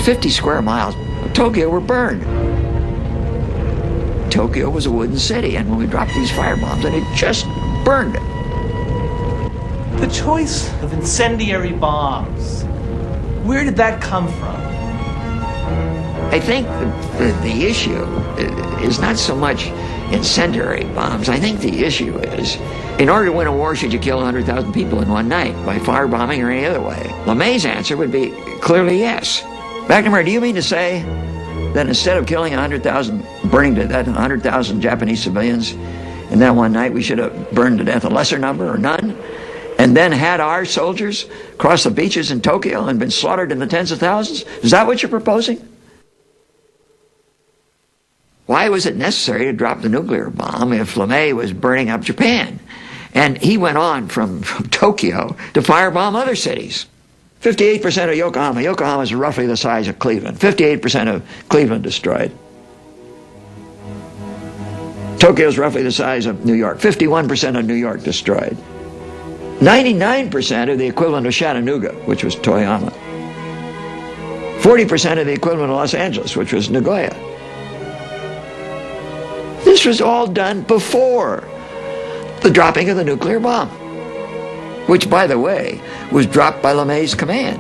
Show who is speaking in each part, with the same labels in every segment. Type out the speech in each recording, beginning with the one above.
Speaker 1: 50 square miles of Tokyo were burned. Tokyo was a wooden city, and when we dropped these firebombs, and it just burned it.
Speaker 2: The choice of incendiary bombs, where did that come from?
Speaker 1: I think the issue is not so much incendiary bombs. I think the issue is, in order to win a war, should you kill 100,000 people in one night by firebombing or any other way? LeMay's answer would be clearly yes. McNamara, do you mean to say that instead of killing 100,000, burning to death 100,000 Japanese civilians in that one night, we should have burned to death a lesser number or none, and then had our soldiers cross the beaches in Tokyo and been slaughtered in the tens of thousands? Is that what you're proposing? Why was it necessary to drop the nuclear bomb if LeMay was burning up Japan? And he went on from Tokyo to firebomb other cities. 58% of Yokohama. Yokohama is roughly the size of Cleveland. 58% of Cleveland destroyed. Tokyo is roughly the size of New York. 51% of New York destroyed. 99% of the equivalent of Chattanooga, which was Toyama. 40% of the equivalent of Los Angeles, which was Nagoya. This was all done before the dropping of the nuclear bomb, which, by the way, was dropped by LeMay's command.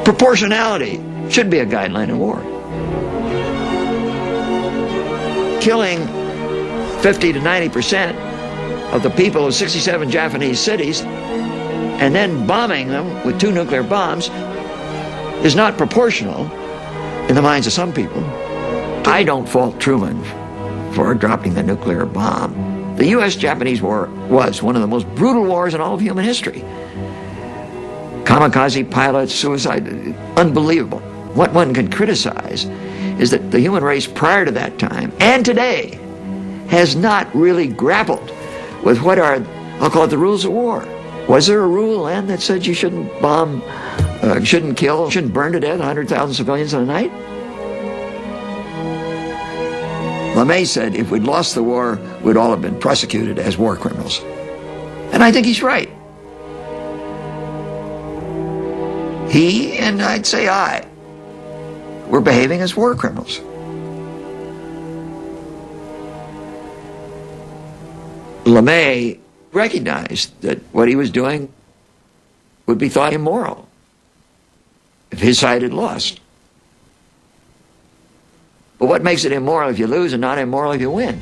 Speaker 1: Proportionality should be a guideline in war. Killing 50 to 90% of the people of 67 Japanese cities and then bombing them with 2 nuclear bombs is not proportional in the minds of some people. I don't fault Truman for dropping the nuclear bomb. The U.S.-Japanese War was one of the most brutal wars in all of human history. Kamikaze pilots, suicide, unbelievable. What one can criticize is that the human race prior to that time and today has not really grappled with what are, I'll call it, the rules of war. Was there a rule, Len, that said you shouldn't bomb, shouldn't kill, shouldn't burn to death 100,000 civilians in a night? LeMay said if we'd lost the war, we'd all have been prosecuted as war criminals. And I think he's right. He, and I'd say I, were behaving as war criminals. LeMay recognized that what he was doing would be thought immoral if his side had lost. But what makes it immoral if you lose and not immoral if you win?